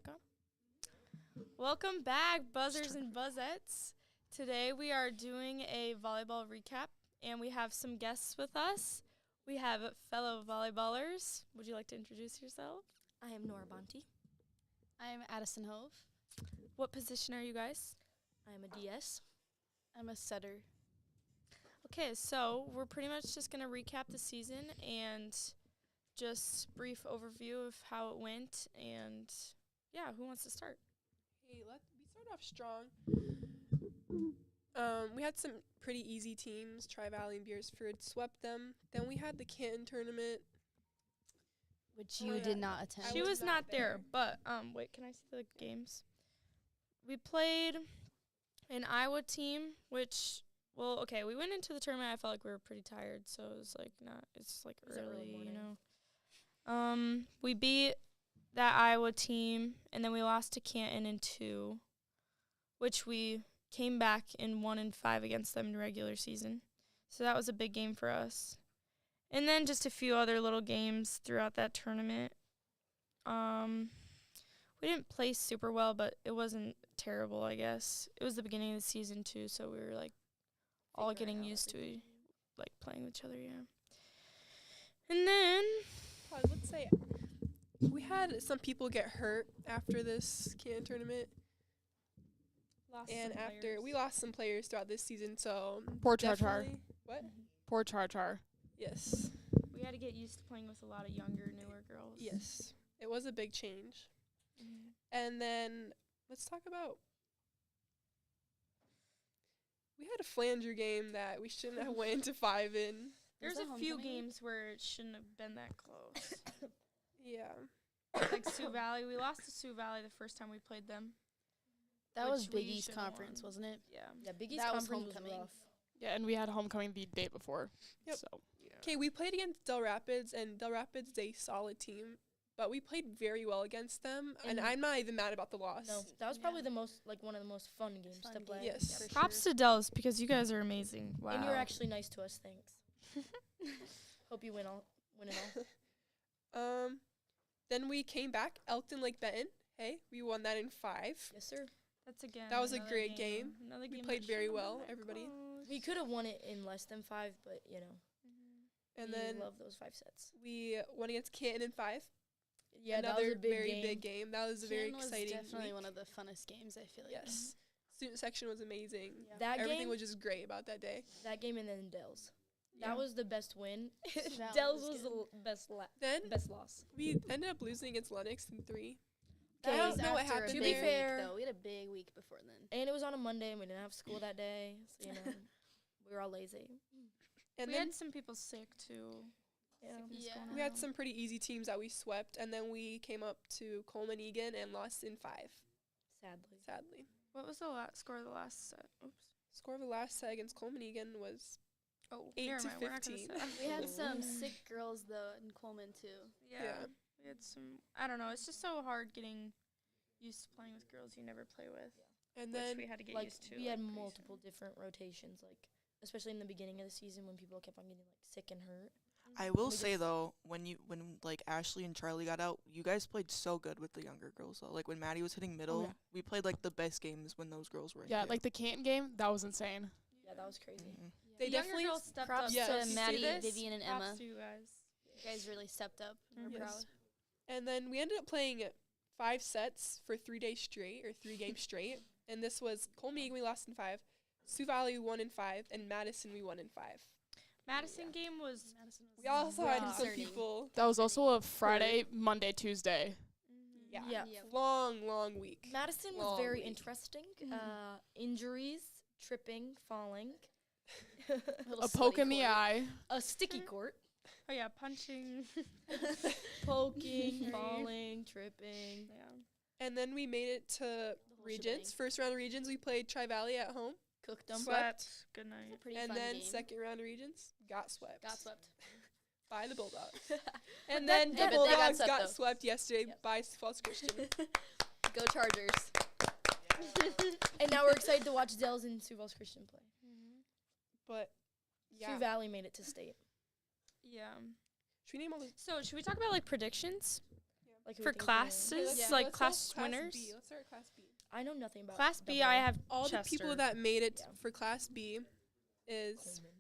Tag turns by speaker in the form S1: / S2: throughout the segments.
S1: Monica. Welcome back, buzzers and buzzettes. Today we are doing a volleyball recap, and we have some guests with us. We have fellow volleyballers. Would you like to introduce yourself?
S2: I am Nora Bonti.
S3: I'm Addison Hove.
S1: What position are you guys?
S2: I am a DS.
S3: I'm a setter.
S1: Okay, so we're pretty much just going to recap the season and just brief overview of how it went. And, yeah, who wants to start?
S4: Hey, we start off strong. We had some pretty easy teams. Tri-Valley and Beersford swept them. Then we had the Canton tournament.
S3: Which you did not attend.
S1: She was not there, but, wait, can I see the games? We played an Iowa team, which, well, okay, we went into the tournament, I felt like we were pretty tired, so it was, like, it's, like, early, you know. We beat that Iowa team, and then we lost to Canton in 2, which we came back and won in 5 against them in regular season. So that was a big game for us. And then just a few other little games throughout that tournament. We didn't play super well, but it wasn't terrible, I guess. It was the beginning of the season, too, so we were, like, all getting used to, like, playing with each other, yeah. And then
S4: Let's say we had some people get hurt after this Canton tournament. We lost some players throughout this season, so
S3: Poor Char.
S4: What?
S3: Poor Char.
S4: Yes.
S1: we had to get used to playing with a lot of younger, newer girls.
S4: Yes. It was a big change.
S1: Mm-hmm.
S4: And then let's talk about we had a flanger game that we shouldn't have went into 5 in.
S1: There's
S3: Was
S1: a
S3: that
S1: few
S3: homecoming?
S1: games where it shouldn't have been that close.
S4: Yeah.
S1: Like Sioux Valley. We lost to Sioux Valley the first time we played them.
S3: That was
S1: Which
S3: Big
S1: we
S3: East
S1: should've
S3: Conference,
S1: won.
S3: wasn't it?
S1: Yeah.
S2: Yeah, Big East
S3: That was
S2: Conference was
S3: homecoming.
S2: rough.
S5: Yeah, and we had homecoming the day before.
S4: Yep.
S5: So
S4: Okay, we played against Del Rapids, and Del Rapids is a solid team, but we played very well against them, and
S2: And-
S4: I'm not even mad about the loss.
S2: No, that was probably the most, like, one of the most fun games to
S3: Fun
S2: play.
S3: game.
S4: Yes.
S2: For
S1: Props
S2: sure.
S1: to Dells because you guys are amazing. Wow.
S2: And you're actually nice to us, thanks. Hope you win it all.
S4: Then we came back, Elkton Lake Benton. Hey, we won that in 5.
S2: Yes, sir.
S1: That's again.
S4: That was a
S1: another
S4: great game.
S1: Another
S4: We
S1: game
S4: played
S1: that
S4: very
S1: shouldn't have
S4: well,
S1: been that
S4: everybody.
S1: close.
S2: We could have won it in less than 5, but, you know,
S4: And
S2: we
S4: then
S2: love those 5 sets.
S4: we won against Canton in 5.
S2: Yeah,
S4: Another
S2: that was a big
S4: very
S2: game.
S4: big game. That was a very
S3: Canton
S4: exciting
S3: was definitely
S4: week.
S3: one of the funnest games, I feel like.
S4: Yes. Student section was amazing.
S3: Yeah.
S2: That
S4: Everything
S2: game,
S4: was just great about that day.
S2: that game, and then Dells.
S1: Yeah.
S2: That was the best win.
S3: That
S2: Dells
S3: was
S2: was the best
S4: Then
S2: best loss.
S4: we ended up losing against Lennox in 3.
S2: Okay,
S4: I don't know what
S3: After a
S4: happened
S2: To
S3: big
S2: be
S4: there.
S2: fair-
S3: week, though. We had a big week before then.
S2: And it was on a Monday, and we didn't have school that day, so, you know, we were all lazy.
S4: And
S1: We
S4: then
S1: had some people sick too.
S2: Yeah.
S1: Sickness
S3: Yeah.
S1: going
S4: we had
S1: around.
S4: some pretty easy teams that we swept, and then we came up to Coleman Egan and lost in 5,
S2: Sadly.
S4: sadly.
S1: What was the score of the last set? Oops.
S4: Score of the last set against Coleman Egan was
S1: Oh,
S4: 8
S1: never
S4: to
S1: mind. We're not gonna
S4: 15.
S1: say.
S3: We had some sick girls, though, in Coleman, too.
S1: Yeah. We had some. I don't know. It's just so hard getting used to playing with girls you never play with,
S4: and
S1: which
S4: then
S1: we had to get
S2: Like,
S1: used to.
S2: we had
S1: like, pretty
S2: multiple different rotations, like, especially in the beginning of the season when people kept on getting, like, sick and hurt.
S6: I will
S2: we
S6: say
S2: just-
S6: though, when like Ashley and Charlie got out, you guys played so good with the younger girls though. Like when Maddie was hitting middle,
S5: yeah.
S6: we played like the best games when those girls were in.
S5: yeah,
S6: too.
S5: like the Canton game, that was insane.
S2: Yeah, that was crazy.
S6: Mhm.
S4: they
S1: The younger
S4: definitely
S1: girls stepped
S3: Props
S1: up.
S4: Yes.
S3: to
S4: You see
S3: Maddie,
S1: this?
S3: Vivian, and
S1: Props
S3: Emma.
S1: to you guys.
S3: You guys really stepped up. We're
S1: Mhm.
S3: proud.
S4: Yes. And then we ended up playing 5 sets for 3 days straight, or 3 games straight. And this was Coleman Egan, we lost in 5. Sioux Valley, we won in 5. And Madison, we won in 5.
S1: Madison game was.
S3: Madison was
S4: We also had some
S3: concerning.
S4: people.
S5: That was also a Friday, Monday, Tuesday.
S4: Yeah.
S2: Yeah.
S3: Yep.
S4: Long week.
S2: Madison was
S4: Long
S2: very
S4: week.
S2: interesting. Injuries, tripping, falling,
S3: Little
S5: A poke
S3: sweaty
S5: in the
S3: court.
S5: eye.
S2: a sticky court,
S1: Oh yeah, punching.
S2: poking, falling, tripping.
S1: Yeah.
S4: And then we made it to
S3: The whole
S4: regions.
S3: shebang.
S4: First round of regions, we played Tri-Valley at home.
S2: Cooked them.
S4: Swept.
S1: Good night.
S3: Pretty
S4: And
S3: fun
S4: then
S3: game.
S4: second round of regions, got swept.
S3: Got swept.
S4: By the Bulldogs. And
S2: that-
S4: then
S2: yeah,
S4: the
S2: but they got
S4: Bulldogs
S2: swept,
S4: got
S2: though.
S4: swept yesterday
S2: Yep.
S4: by Falls Christian.
S3: Go Chargers.
S2: And now we're excited to watch Dells and Sioux Falls Christian play.
S4: But yeah.
S2: Sioux Valley made it to state.
S1: Yeah.
S4: Should we name all the
S1: So should we talk about like predictions?
S2: Like who
S1: For
S2: we think is gonna win.
S1: classes,
S4: let's-
S1: like
S4: let's go
S1: class
S4: Class
S1: winners.
S4: B. Let's start at Class B.
S2: I know nothing about
S1: Class B,
S2: double
S1: I
S2: A.
S1: have
S4: All
S1: Chester.
S4: the people that made it
S2: Yeah.
S4: for Class B is
S2: Coleman.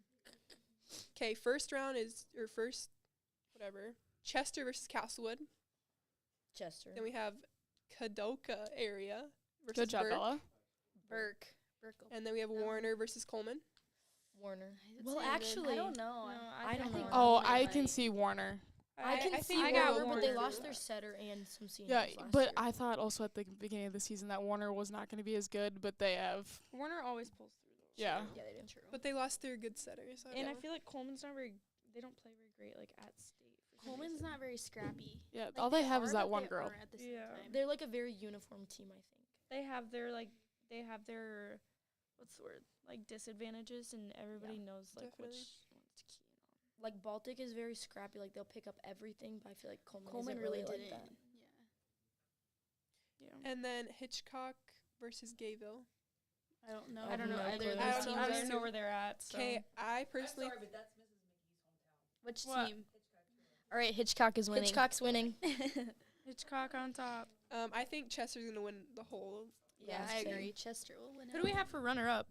S4: okay. First round is or first whatever Chester versus Castlewood.
S2: Chester.
S4: Then we have Kadoka area versus
S5: Good job,
S4: Burke.
S5: Bella.
S3: Burke.
S4: And then we have Warner versus Coleman.
S2: Warner.
S3: I'd
S2: Well,
S3: say good.
S2: actually,
S3: I don't know.
S2: I don't
S3: think
S2: know.
S5: Oh,
S3: Coleman
S5: I
S3: might-
S5: can see Warner.
S2: I can see
S1: I got
S2: Warner, but they
S1: Warner.
S2: lost their setter and some seniors.
S5: Yeah,
S2: last
S5: but
S2: year.
S5: I thought also at the beginning of the season that Warner was not going to be as good, but they have.
S1: Warner always pulls through those.
S5: Yeah.
S2: Yeah, they do.
S3: True.
S4: But they lost their good setters.
S1: And I feel like Coleman's not very. They don't play very great like at state. for some
S3: Coleman's
S1: reason.
S3: not very scrappy.
S5: Yeah,
S3: Like,
S5: all they have is
S3: are,
S5: that
S3: but
S5: one
S3: they
S5: girl.
S3: aren't at the same
S1: Yeah.
S3: time.
S2: They're like a very uniform team, I think.
S1: They have their what's the word, like disadvantages, and everybody knows like
S4: Definitely.
S1: which ones to key in on.
S2: Like Baltic is very scrappy. Like they'll pick up everything, but I feel like Coleman
S3: Coleman
S2: isn't
S3: really
S2: like
S3: didn't.
S2: that.
S3: Yeah.
S1: Yeah.
S4: And then Hitchcock versus Gayville.
S3: I don't know.
S1: I don't know
S2: no
S1: either
S2: clue.
S1: of
S4: I
S1: those
S4: don't
S1: teams.
S4: know
S1: I don't
S4: those
S1: even
S4: two.
S1: know where they're at. So.
S4: Okay, I personally
S3: Which
S1: What?
S3: team?
S2: All right, Hitchcock is winning. Hitchcock's winning.
S1: Hitchcock on top.
S4: I think Chester's gonna win the whole.
S3: Yeah,
S2: Yeah,
S3: I
S2: same.
S3: agree. Chester will win.
S1: Who do we have for runner up?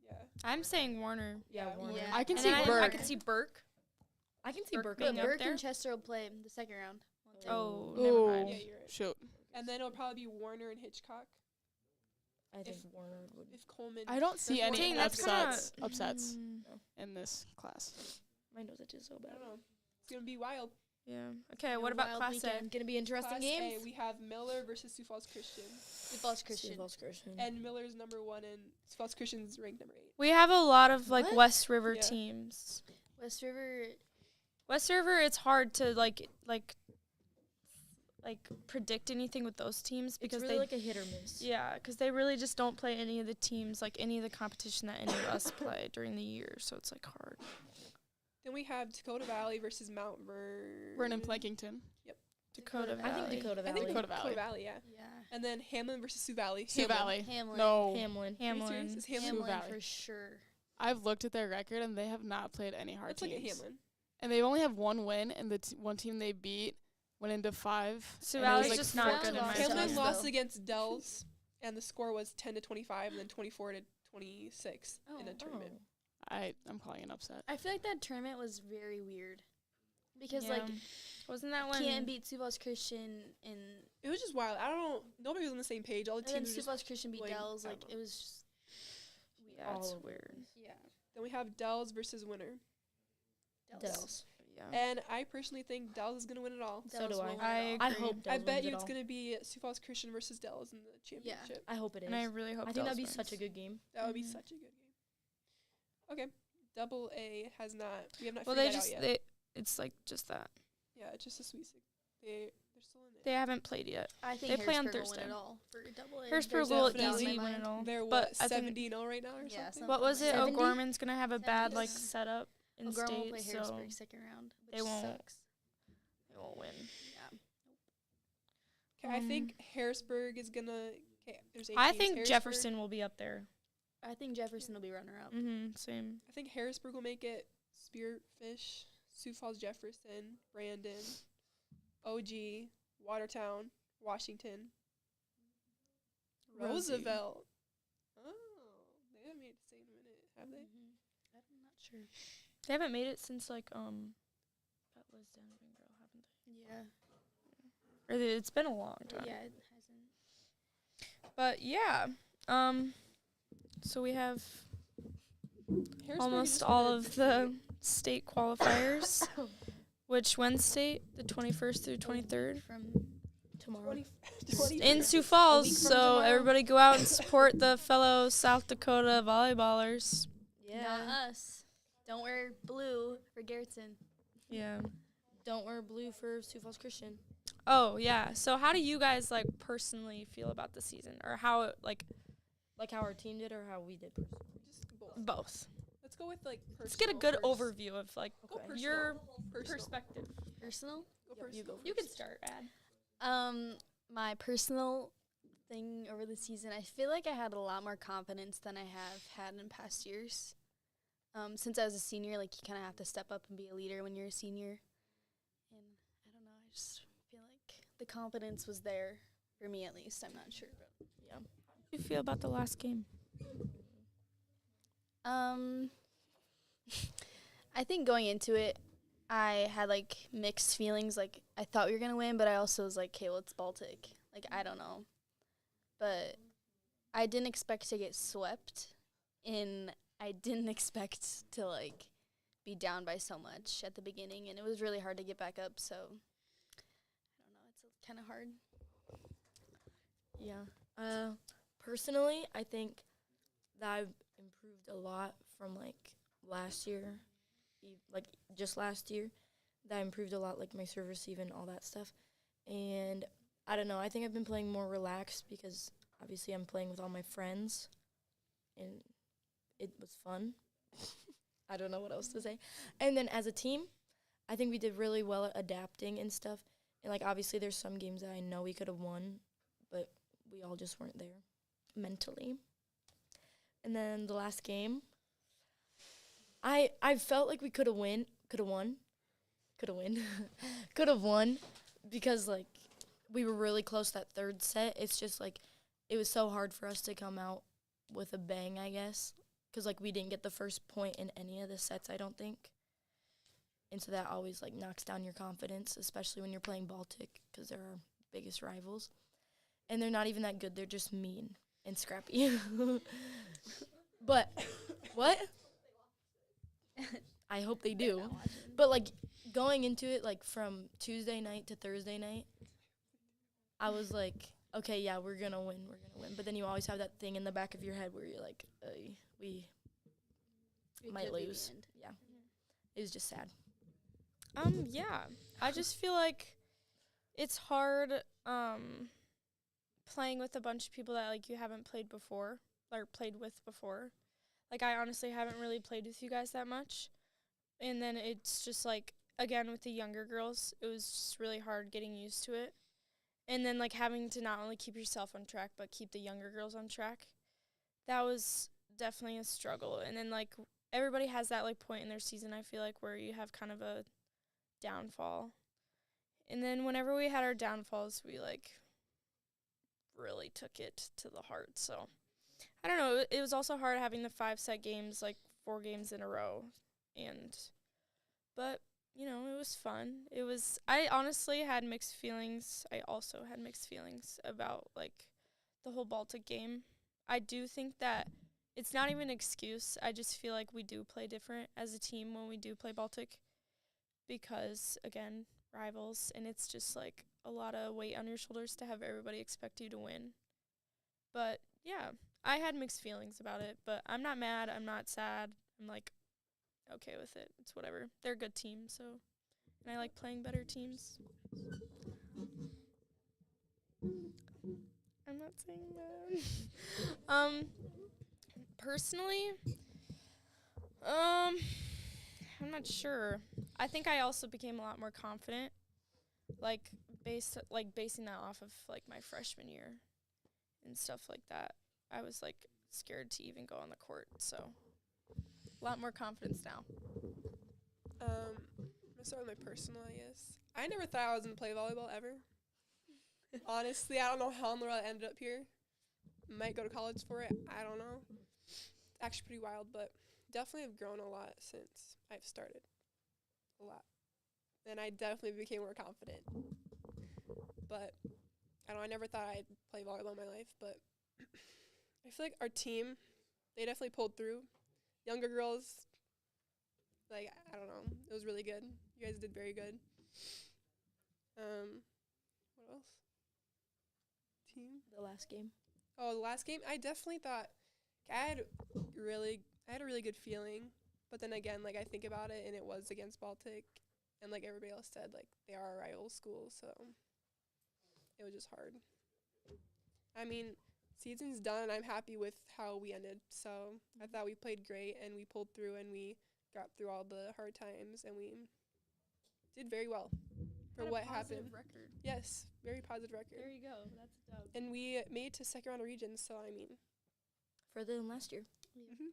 S4: Yeah.
S1: I'm saying Warner.
S2: Yeah,
S4: Yeah.
S2: Warner.
S3: Yeah.
S5: I can
S1: And
S5: see
S1: then I
S5: Burke.
S1: can see Burke.
S2: I can see
S1: Burke
S2: Burke.
S1: being
S3: But
S1: up
S3: Burke
S1: there.
S3: and Chester will play the second round. One time.
S1: Oh,
S5: Ooh.
S1: never mind.
S4: Yeah, you're right.
S5: Shoot.
S4: And then it'll probably be Warner and Hitchcock.
S2: I think Warner would.
S4: If Coleman.
S5: I don't see any
S1: Dang, that's
S5: upsets
S1: kinda,
S5: upsets
S1: mm,
S5: in this class.
S2: My nose itches so
S4: I
S2: bad.
S4: don't know. It's gonna be wild.
S1: yeah. Okay.
S3: A
S1: What about
S3: wild
S1: Class
S3: weekend.
S2: Gonna be interesting
S4: Class
S2: games.
S4: A, we have Miller versus Sioux Falls Christian,
S3: Sioux Falls Christian.
S2: Sioux Falls Christian.
S4: and Miller's number 1 and Sioux Falls Christian's ranked number 8.
S1: We have a lot of like
S3: What?
S1: West River
S4: Yeah.
S1: teams.
S3: West River.
S1: West River, it's hard to like predict anything with those teams
S2: It's
S1: because
S2: really
S1: they
S2: like a hit or miss.
S1: yeah, because they really just don't play any of the teams like any of the competition that any of us play during the year, so it's like hard.
S4: Then we have Dakota Valley versus Mount
S5: Vernon Plankington.
S1: Dakota
S2: I
S1: Valley.
S2: think Dakota
S4: I
S2: Valley.
S4: think
S5: Dakota
S4: Dakota
S5: Valley.
S4: Valley, yeah.
S3: Yeah.
S4: And then Hamlin versus Sioux Valley.
S5: Sioux
S4: Hamlin.
S5: Valley.
S3: Hamlin.
S5: No.
S2: Hamlin.
S4: Are you serious?
S1: Hamlin.
S4: Is Hamlin?
S3: Hamlin
S5: Valley.
S3: for sure.
S5: I've looked at their record and they have not played any hard
S4: Let's look at
S5: teams.
S4: Hamlin.
S5: And they only have one win, and the one team they beat went into 5.
S1: Sioux
S5: and it was
S1: Valley's
S5: like
S1: just not
S3: four
S1: good in my
S3: lost to
S1: opinion.
S4: Hamlin
S3: us,
S4: lost
S3: though.
S4: against Dells, and the score was 10-25, and then 24-26 in a
S3: Oh.
S4: tournament.
S5: I'm calling an upset.
S3: I feel like that tournament was very weird. Because, like,
S1: wasn't that when
S3: Canton beat Sioux Falls Christian and
S4: It was just wild. I don't know. Nobody was on the same page. All the
S3: then
S4: teams were
S3: Sioux
S4: just.
S3: Falls Christian beat
S4: playing
S3: Dells. Like,
S4: out.
S3: it was just
S1: yeah, it's
S2: all
S1: weird.
S3: yeah.
S4: Then we have Dells versus Winner.
S2: Dells.
S1: Yeah.
S4: And I personally think Dells is going to win it all.
S2: So
S3: Dells
S2: do
S3: will
S2: I.
S3: win it
S1: I
S3: all.
S2: I
S1: agree.
S2: hope
S4: I
S2: Dells
S4: bet
S2: wins
S4: you
S2: it
S4: it's
S2: all.
S4: going to be Sioux Falls Christian versus Dells in the championship.
S2: I hope it is.
S1: And I really hope
S2: I think that'd be
S1: Dells
S2: such a
S1: wins.
S2: good game.
S4: That would be
S3: Mhm.
S4: such a good game. Okay. Double A has not. We have not
S1: Well,
S4: figured
S1: they
S4: that
S1: just
S4: out yet.
S1: it's like just that.
S4: Yeah, it's just a sweet six. They're still in it.
S1: They haven't played yet.
S3: I think
S1: They play on
S3: Harrisburg will win
S1: Thursday.
S3: it all for double A.
S1: Harrisburg
S4: There's
S1: will
S4: definitely
S1: easily
S3: my
S1: win
S3: mind.
S1: it all.
S4: They're
S1: but
S4: what,
S1: I think
S4: 70-0 right now or
S3: Yeah,
S4: something?
S1: what was it?
S3: 70?
S1: O'Gorman's gonna have a bad like
S3: 70.
S1: setup in
S3: O'Gorman will
S1: state,
S3: play
S1: so
S3: Harrisburg second round. Which
S1: they won't.
S3: Sucks.
S1: they won't win.
S3: Yeah.
S4: Okay, I think Harrisburg is gonna. Okay, there's 8
S1: I
S4: teams.
S1: think
S4: Harrisburg-
S1: Jefferson will be up there.
S3: I think Jefferson will be runner up.
S1: Same.
S4: I think Harrisburg will make it. Spearfish, Sioux Falls, Jefferson, Brandon, OG, Watertown, Washington,
S1: Rosie.
S4: Roosevelt. Oh, they haven't made it the same minute, have they?
S3: I'm not sure.
S1: They haven't made it since like that Liz Donovan girl, haven't
S3: Yeah.
S1: they? Or it's been a long time.
S3: Yeah, it hasn't.
S1: But yeah, so we have
S4: Harrisburg
S1: almost
S4: just
S1: all
S4: won
S1: of
S4: it.
S1: the state qualifiers. Which Wednesday? The 21st through 23rd.
S3: From
S2: Tomorrow.
S4: 20
S1: In Sioux
S2: week
S1: Falls,
S2: from
S1: so
S2: tomorrow.
S1: everybody go out and support the fellow South Dakota volleyballers.
S3: Not us. Don't wear blue for Garrettson.
S1: Yeah.
S2: Don't wear blue for Sioux Falls Christian.
S1: Oh yeah. So how do you guys like personally feel about the season, or how it, like
S2: Like how our team did or how we did personally?
S4: Just both.
S1: both?
S4: Let's go with like personal.
S1: Let's get a good
S4: first.
S1: overview of like
S4: Go
S2: Okay.
S4: personal.
S1: your
S4: Personal.
S1: perspective.
S3: Personal?
S4: Go
S2: Yep, you
S4: personal.
S2: go
S1: You can start, Ad.
S3: My personal thing over the season, I feel like I had a lot more confidence than I have had in past years. Since I was a senior, like you kind of have to step up and be a leader when you're a senior. And I don't know, I just feel like the confidence was there for me at least. I'm not sure. But
S1: Yeah. How do you feel about the last game?
S3: I think going into it, I had like mixed feelings. Like I thought we were gonna win, but I also was like, okay, well it's Baltic. Like I don't know, but I didn't expect to get swept, and I didn't expect to like be down by so much at the beginning, and it was really hard to get back up. So I don't know, it's kind of hard.
S2: Yeah. Personally, I think that I've improved a lot from like last year, like just last year. That I improved a lot, like my serve receive and all that stuff. And I don't know. I think I've been playing more relaxed because obviously I'm playing with all my friends, and it was fun. I don't know what else to say. And then as a team, I think we did really well at adapting and stuff. And like obviously there's some games that I know we could have won, but we all just weren't there mentally. And then the last game, I felt like we could have won because like we were really close that third set. It's just like it was so hard for us to come out with a bang, I guess, because like we didn't get the first point in any of the sets, I don't think. And so that always like knocks down your confidence, especially when you're playing Baltic, because they're our biggest rivals. And they're not even that good. They're just mean and scrappy. But what? I hope they do. But like going into it, like from Tuesday night to Thursday night, I was like, okay, yeah, we're gonna win. But then you always have that thing in the back of your head where you're like, we might lose. Yeah, it was just sad.
S1: Yeah, I just feel like it's hard playing with a bunch of people that like you haven't played before or played with before. Like I honestly haven't really played with you guys that much. And then it's just like again with the younger girls, it was just really hard getting used to it. And then like having to not only keep yourself on track but keep the younger girls on track. That was definitely a struggle. And then like everybody has that like point in their season, I feel like, where you have kind of a downfall. And then whenever we had our downfalls, we like really took it to the heart. So I don't know, it was also hard having the 5-set games, like 4 games in a row. But you know, it was fun. I honestly had mixed feelings. I also had mixed feelings about like the whole Baltic game. I do think that it's not even an excuse. I just feel like we do play different as a team when we do play Baltic because, again, rivals, and it's just like a lot of weight on your shoulders to have everybody expect you to win. But yeah, I had mixed feelings about it, but I'm not mad. I'm not sad. I'm like okay with it. It's whatever. They're a good team, so, and I like playing better teams. I'm not saying that. Personally, I'm not sure. I think I also became a lot more confident, basing that off of like my freshman year and stuff like that. I was like scared to even go on the court, so a lot more confidence now.
S4: I'm gonna start with my personal, I guess. I never thought I was gonna play volleyball ever. Honestly, I don't know how in the world I ended up here. Might go to college for it. I don't know. It's actually pretty wild, but definitely have grown a lot since I've started. A lot. And I definitely became more confident. But I don't know, I never thought I'd play volleyball in my life, but I feel like our team, they definitely pulled through. Younger girls, like, I don't know. It was really good. You guys did very good. What else? Team?
S2: The last game.
S4: Oh, the last game, I definitely thought I had a really good feeling. But then again, like I think about it, and it was against Baltic, and like everybody else said, like they are a rival school, so it was just hard. I mean, season's done, and I'm happy with how we ended. So I thought we played great, and we pulled through, and we got through all the hard times, and we did very well for what happened.
S1: Record.
S4: Yes, very positive record.
S1: There you go. That's a dub.
S4: And we made it to second round of regions, so I mean.
S2: Further than last year.
S4: Mm-hmm.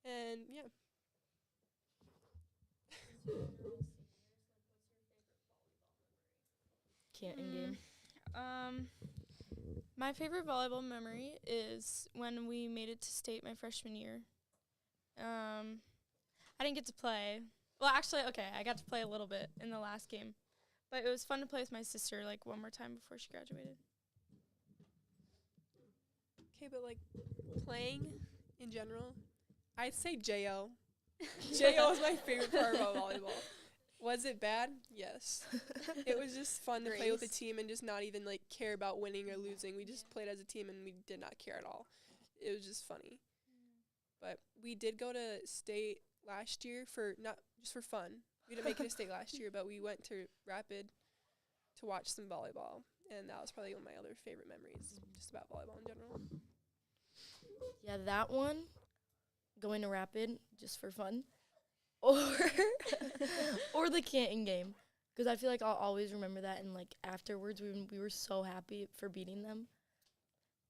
S4: And yeah.
S2: Canton game?
S1: My favorite volleyball memory is when we made it to state my freshman year. I didn't get to play. Well, actually, okay, I got to play a little bit in the last game. But it was fun to play with my sister, like, one more time before she graduated.
S4: Okay, but like playing in general, I'd say JO. JO is my favorite part about volleyball. Was it bad? Yes. It was just fun to play with a team and just not even like care about winning or losing. We just played as a team and we did not care at all. It was just funny. But we did go to state last year for not just for fun. We didn't make it to state last year, but we went to Rapid to watch some volleyball, and that was probably one of my other favorite memories, just about volleyball in general.
S2: Yeah, that one, going to Rapid just for fun, or or the Canton game, because I feel like I'll always remember that. And like afterwards, we were so happy for beating them,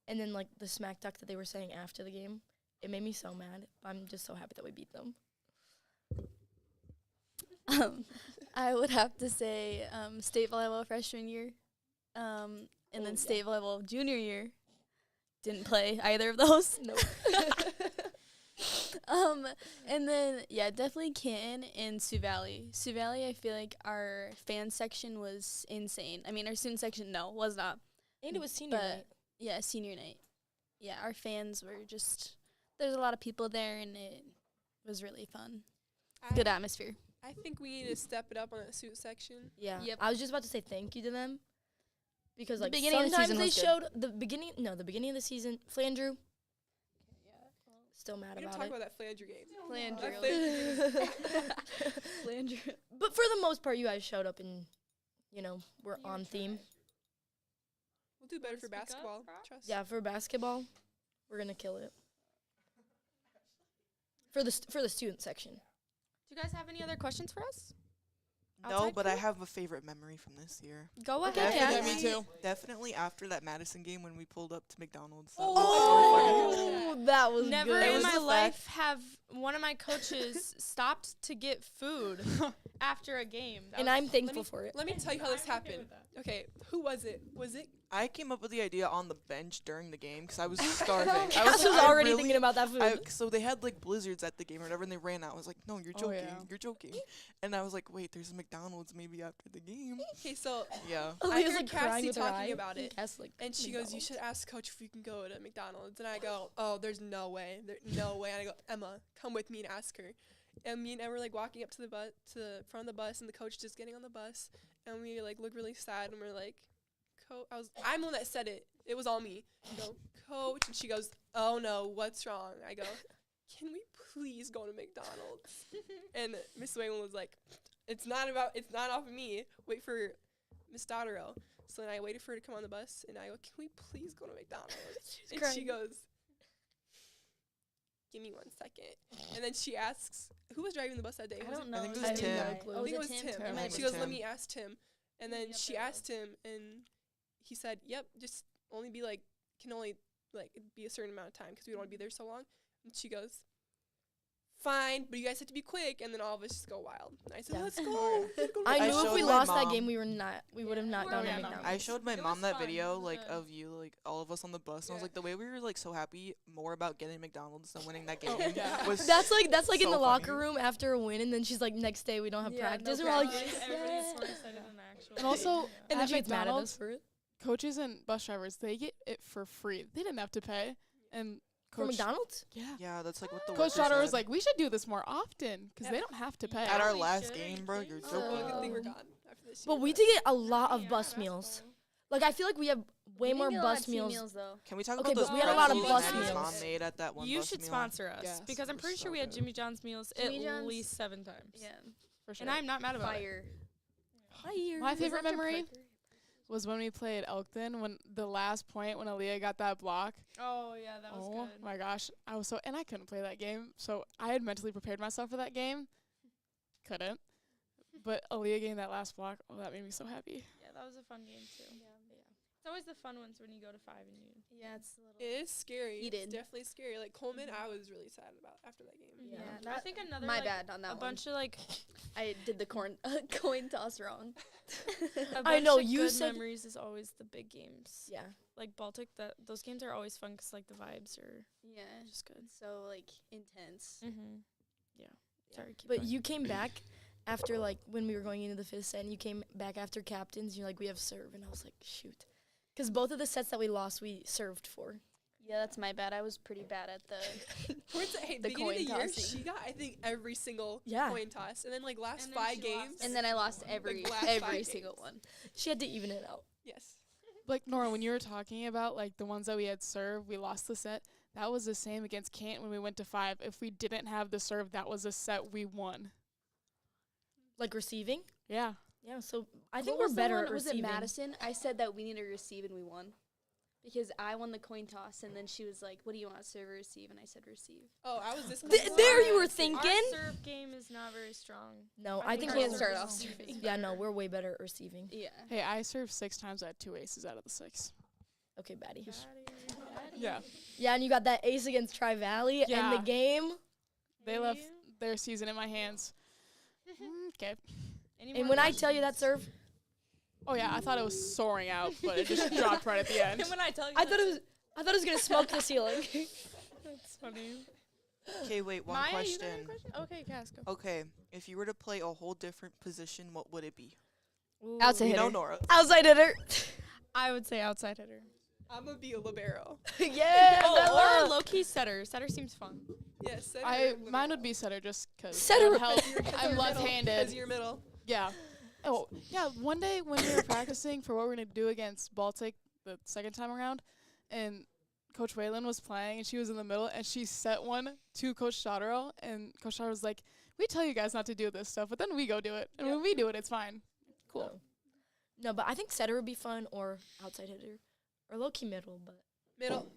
S2: and then like the smack talk that they were saying after the game, it made me so mad. I'm just so happy that we beat them.
S3: I would have to say state volleyball freshman year, and then state volleyball junior year. Didn't play either of those.
S2: Nope.
S3: And then yeah, definitely Canton and Sioux Valley. Sioux Valley, I feel like our fan section was insane. I mean, our student section was not.
S2: And it was senior
S3: But
S2: night.
S3: yeah, senior night. Yeah, our fans were just. There's a lot of people there, and it was really fun. Good atmosphere.
S4: I think we need to step it up on that suit section.
S2: Yeah.
S3: Yep.
S2: I was just about to say thank you to them. Because
S3: The
S2: like
S3: beginning of the
S2: sometimes
S3: season
S2: they
S3: was good.
S2: showed the beginning of the season, Flandreau. Still mad
S4: We didn't
S2: about
S4: talk
S2: it.
S4: about that Flandreau game.
S3: Flandreau.
S2: Flandreau. But for the most part, you guys showed up and, we're on theme.
S4: We'll do better for
S1: Speak up,
S4: basketball.
S1: Rox?
S4: Trust.
S2: Yeah, for basketball, we're gonna kill it. For the student section.
S1: Do you guys have any other questions for us?
S6: No,
S1: Outside
S6: but I
S1: food?
S6: have a favorite memory from this year.
S1: Go
S2: Okay,
S1: ahead.
S2: yeah,
S5: Yeah, me too.
S6: Definitely after that Madison game when we pulled up to McDonald's. That
S2: Oh, that was
S1: Never
S2: good.
S6: It
S1: in
S6: was
S1: my
S6: the
S1: life have one of my coaches stopped to get food after a game. That
S2: And
S1: was-
S2: I'm thankful for it.
S4: Let me tell you how this happened. Okay, who was it? Was it?
S6: I came up with the idea on the bench during the game because I was starving.
S2: Cass was
S6: I
S2: already
S6: really-
S2: thinking about that food.
S6: So they had like blizzards at the game or whatever, and they ran out. I was like, "No, you're
S5: Oh,
S6: joking.
S5: yeah.
S6: You're joking." And I was like, "Wait, there's a McDonald's maybe after the game."
S4: Okay, so
S6: Yeah.
S4: I
S2: Aaliyah's,
S4: heard
S2: like, crying
S4: Cassie
S2: with her
S4: talking
S2: eye.
S4: about it.
S2: Cass, like,
S4: And she goes, "You should ask coach if we can go to McDonald's." And I go, "Oh, there's no way. No way." And I go, "Emma, come with me and ask her." And me and Emma were like walking up to the front of the bus, and the coach just getting on the bus, and we like look really sad, and we're like, I'm the one that said it. It was all me. I go, "Coach," and she goes, "Oh no, what's wrong?" I go, "Can we please go to McDonald's?" And Miss Wayland was like, it's not off of me. Wait for Miss Dottero." So then I waited for her to come on the bus, and I go, "Can we please go to McDonald's?" And she
S2: crying.
S4: goes, "Give me 1 second." And then she asks, who was driving the bus that day?
S3: I
S4: Was
S3: don't
S4: it-
S3: know.
S6: I think it
S2: I
S6: was
S2: have no
S6: Tim.
S2: clue.
S4: I think it was
S3: Tim?
S4: Tim.
S3: It might
S6: I
S3: have
S6: think
S4: She
S6: it
S4: goes,
S6: was
S4: "Let
S6: Tim.
S4: me ask Tim." And then
S3: Yep,
S4: she
S3: it
S4: asked him, and he said, "Yep, just only be like, can only like be a certain amount of time because we don't want to be there so long." And she goes, "Fine, but you guys have to be quick." And then all of us just go wild. And I said,
S2: Yeah.
S4: "Let's go." Let's go to
S2: I
S6: I
S2: knew if
S6: showed
S2: we
S6: my
S2: lost that
S6: mom.
S2: game, we would have not gone to
S5: Yeah, no.
S2: McDonald's.
S6: I showed my
S1: It
S6: mom
S1: was
S6: that
S1: fun.
S6: video
S1: It was
S6: like
S1: good.
S6: of you, like all of us on the bus, and I was
S4: Yeah.
S6: like, the way we were like so happy more about getting McDonald's than winning that game
S4: Oh, yeah.
S6: was
S2: That's like in
S6: so
S2: the locker
S6: funny.
S2: room after a win, and then she's like, next day we don't have
S3: Yeah, no
S2: practice. And we're all like,
S3: practice.
S1: Everybody's
S2: "Yeah."
S1: more excited than actual.
S5: And also,
S2: And then
S5: at
S2: she gets mad at us
S5: McDonald's,
S2: for it.
S5: coaches and bus drivers, they get it for free. They didn't have to pay. And
S2: For
S5: Coach,
S2: McDonald's?
S5: yeah.
S6: Yeah, that's like what the
S5: Coach
S6: worker
S5: Trotter was
S6: said.
S5: like, we should do this more often because they don't have to pay.
S6: At our
S1: we
S6: last
S1: should,
S6: game, bro, you're
S1: actually.
S4: So
S6: joking.
S4: good thing we're
S2: Oh.
S4: gone after this.
S2: But
S4: year,
S2: we did get a lot of
S1: Yeah,
S2: bus
S1: that's
S2: meals.
S1: cool.
S2: Like, I feel like we have way more bus meals.
S3: though.
S6: Can we talk
S2: Okay,
S6: about those
S2: but we had a lot of
S6: pretzels
S2: bus
S6: Maddie's
S2: meals.
S6: mom made at that one
S1: You
S6: bus
S1: should
S6: meal?
S1: sponsor us
S5: Yes.
S1: because I'm
S6: Those
S1: pretty
S6: were
S1: sure
S6: so
S1: we had
S6: good.
S1: Jimmy John's meals
S3: Jimmy
S1: at
S3: John's?
S1: least 7 times.
S3: Yeah.
S5: For sure.
S1: And I'm not mad about it.
S3: Fire.
S5: My favorite memory was when we played Elkton, when the last point when Aaliyah got that block.
S1: Oh yeah, that was
S5: Oh
S1: good.
S5: my gosh. I was and I couldn't play that game. So I had mentally prepared myself for that game. Couldn't. But Aaliyah getting that last block, oh, that made me so happy.
S1: Yeah, that was a fun game too. It's always the fun ones when you go to 5 and you.
S3: Yeah, it's a little.
S4: It is scary.
S3: Heated.
S4: It's definitely scary. Like Coleman, I was really sad about after that game.
S3: Yeah,
S1: I think another
S3: My
S1: like,
S3: bad on that
S1: a
S3: one.
S1: bunch of like
S3: I did the coin toss wrong.
S1: A
S2: I
S1: bunch
S2: know,
S1: of
S2: you
S1: good
S2: said-
S1: memories is always the big games.
S2: Yeah.
S1: Like Baltic, those games are always fun 'cause like the vibes are
S3: Yeah.
S1: just good.
S3: So like intense.
S1: Mm-hmm. Yeah. Sorry. Keep
S2: But
S1: going.
S2: you came back after like when we were going into the fifth set, and you came back after captains. You're like, we have serve, and I was like, shoot, because both of the sets that we lost, we served for.
S3: Yeah, that's my bad. I was pretty bad at the.
S4: Towards the,
S3: The
S4: beginning of the
S3: coin
S4: year,
S3: tossing.
S4: she got I think every single
S2: Yeah.
S4: coin toss, and then like last
S1: And then
S4: 5
S1: she
S4: games.
S1: lost
S3: And then I lost every
S4: last
S3: every
S4: 5
S3: single
S4: games.
S3: one.
S2: She had to even it out.
S4: Yes.
S5: Like Nora, when you were talking about like the ones that we had served, we lost the set. That was the same against Kent when we went to 5. If we didn't have the serve, that was a set we won.
S2: Like receiving.
S5: Yeah.
S2: Yeah. So I think
S3: What
S2: we're
S3: was the
S2: better
S3: one-
S2: at
S3: Was
S2: receiving.
S3: it Madison? I said that we need to receive and we won. Because I won the coin toss and then she was like, "What do you want, serve or receive?" And I said receive.
S4: Oh, I was this close.
S2: There you were
S1: Our
S2: thinking.
S1: serve game is not very strong.
S2: No,
S1: I
S2: I
S1: think
S2: think
S1: our
S2: we
S3: can't
S2: had
S3: start
S1: serve
S3: off
S1: is
S3: serving.
S2: Yeah, no, we're way better at receiving.
S3: Yeah.
S5: Hey, I served 6 times. I had 2 aces out of the 6.
S2: Okay, Batty.
S5: Yeah.
S2: Yeah, and you got that ace against Tri Valley and
S5: Yeah.
S2: the game.
S5: They left their season in my hands. Okay.
S2: And when I tell you that serve,
S5: Oh yeah, I thought it was soaring out, but it just dropped right at the end.
S1: when I tell you,
S2: I thought it was gonna smoke the ceiling.
S1: that's funny.
S6: Okay, wait, one
S1: Maya, you got
S6: question.
S1: any question? Okay, Casco.
S6: Okay, if you were to play a whole different position, what would it be?
S2: Outside
S6: We know
S2: hitter.
S6: Nora.
S2: Outside hitter.
S1: I would say outside hitter.
S4: I'm gonna be a libero.
S2: Yeah.
S1: Or
S2: Bella.
S1: low key setter. Setter seems fun.
S4: Yes. Setter,
S5: Mine would be setter just 'cause
S2: Setter-
S5: it help.
S4: Because
S5: I'm
S4: you're
S5: left-handed.
S4: You're middle.
S5: Yeah. Oh, yeah. One day when we were practicing for what we're going to do against Baltic the second time around, and Coach Whalen was playing, and she was in the middle, and she set one to Coach Stotterell, and Coach Stotterell was like, "We tell you guys not to do this stuff, but then we go do it. And when we do it, it's fine." Cool.
S2: No, but I think setter would be fun, or outside hitter, or low key middle. But
S4: Middle.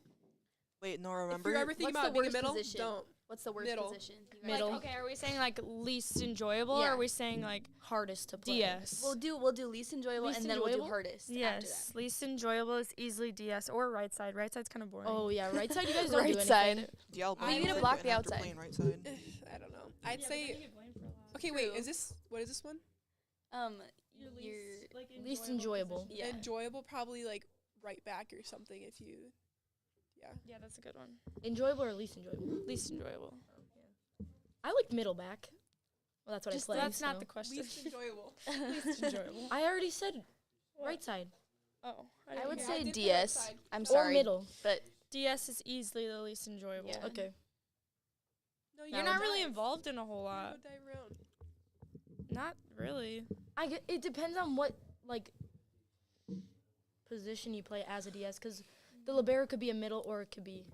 S6: Wait, Nora,
S4: If
S6: remember?
S4: you're ever thinking
S3: What's the
S4: about being a
S3: worst
S4: middle,
S3: position?
S4: don't.
S3: What's the worst
S4: Middle.
S3: position? You guys-
S2: Middle.
S1: Like, okay, are we saying like least enjoyable, or
S3: Yeah.
S1: are we saying like
S2: hardest to play.
S1: DS?
S3: We'll do least enjoyable
S2: Least
S3: and then we'll do
S2: enjoyable?
S3: hardest after
S1: Yes, least enjoyable is easily DS or right side. Right side's kind of boring.
S2: Oh yeah, right side. You guys don't do
S3: Right
S2: anything.
S3: side.
S6: DL
S4: Well, you
S6: Blank
S4: need to
S6: would
S3: block
S6: and
S3: the
S6: have to
S3: outside.
S6: play in right side.
S4: I don't know. I'd say. Okay, wait. Is this what is this one?
S3: that.
S1: Your
S3: You're
S2: Least enjoyable.
S3: yeah.
S4: Enjoyable, probably like right back or something. If you. Yeah.
S1: Yeah, that's a good one.
S2: Enjoyable or least enjoyable?
S1: Least enjoyable.
S2: I like middle back. Well, that's what
S1: Just
S2: I play.
S1: that's not
S2: so.
S1: the question.
S4: Least enjoyable.
S1: Least enjoyable.
S2: I already said right side
S1: Oh,
S3: I would
S4: Yeah, I
S3: say
S4: did put
S3: DS.
S4: outside.
S3: I'm
S2: or
S3: sorry,
S2: middle.
S3: but
S1: DS is easily the least enjoyable.
S3: Yeah.
S2: Okay.
S4: No,
S1: You're
S3: Now
S1: not really
S4: dive.
S1: involved in a whole
S4: You
S1: lot.
S4: go dive around.
S1: Not really.
S2: It depends on what like position you play as a DS, because the libero could be a middle or it could be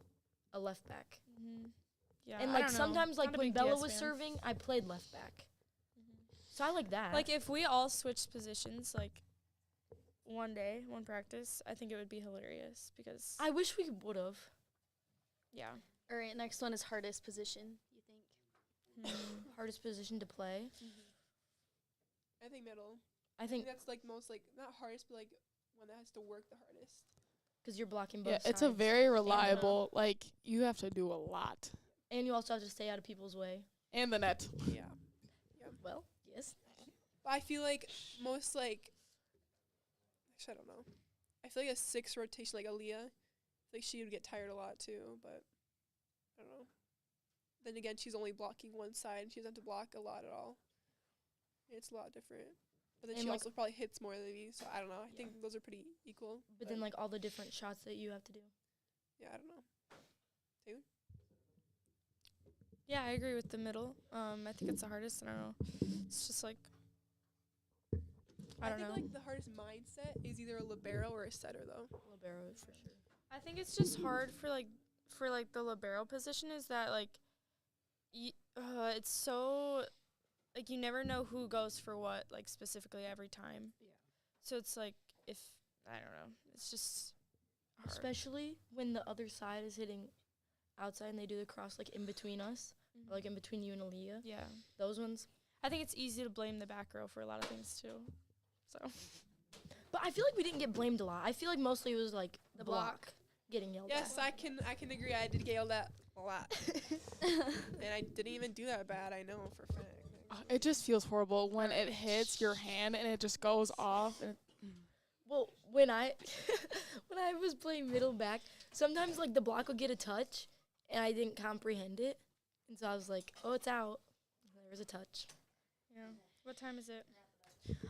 S2: a left back.
S1: Mm-hmm. Yeah,
S2: And
S1: I
S2: like
S1: don't know.
S2: sometimes like
S1: Not a
S2: when
S1: big
S2: Bella
S1: DS
S2: was
S1: fan.
S2: serving, I played left back. So I like that.
S1: Like if we all switched positions, like one day, one practice, I think it would be hilarious because
S2: I wish we would have.
S1: yeah.
S3: all right. Next one is hardest position. You think?
S2: Hardest position to play.
S4: I think middle.
S2: I
S4: I think
S2: think
S4: that's like most like not hardest, but like one that has to work the hardest.
S2: because you're blocking both
S5: Yeah,
S2: sides.
S5: it's a very reliable. Like you have to do a lot,
S2: And you also have to stay out of people's way.
S5: and the net.
S4: Yeah.
S2: Well, yes.
S4: But I feel like most like. Actually, I don't know. I feel like a 6 rotation like Aaliyah, like she would get tired a lot too. But I don't know. Then again, she's only blocking one side. She doesn't have to block a lot at all. It's a lot different. But then
S2: And
S4: she
S2: like-
S4: also probably hits more than me. So I don't know. I think those are pretty equal.
S2: But then like all the different shots that you have to do.
S4: Yeah, I don't know.
S1: Yeah, I agree with the middle. I think it's the hardest. I don't know. It's just like I don't
S4: think
S1: know.
S4: like the hardest mindset is either a libero or a setter though.
S2: Libero for sure.
S1: I think it's just hard for the libero position is that like it's so like you never know who goes for what like specifically every time.
S2: Yeah.
S1: So it's like if I don't know, it's just hard.
S2: Especially when the other side is hitting outside and they do the cross like in between us, or like in between you and Aaliyah.
S1: Yeah.
S2: Those ones.
S1: I think it's easy to blame the back row for a lot of things too. So
S2: But I feel like we didn't get blamed a lot. I feel like mostly it was like
S3: The
S2: block
S3: block.
S2: getting yelled
S4: Yes,
S2: at.
S4: I can agree. I did yell that a lot, and I didn't even do that bad. I know for a fact.
S5: It just feels horrible when it hits your hand and it just goes off. And
S2: Well, when I when I was playing middle back, sometimes like the block would get a touch, and I didn't comprehend it, and so I was like, "Oh, it's out." There was a touch.
S1: Yeah. What time is it?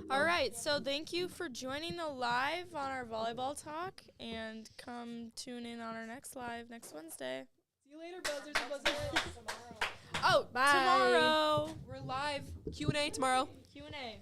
S1: All right. So thank you for joining the live on our volleyball talk, and come tune in on our next live next Wednesday.
S4: See you later, buzzers and buzzers.
S1: Oh,
S2: Bye.
S1: tomorrow.
S4: We're live. Q&A tomorrow.
S1: Q&A.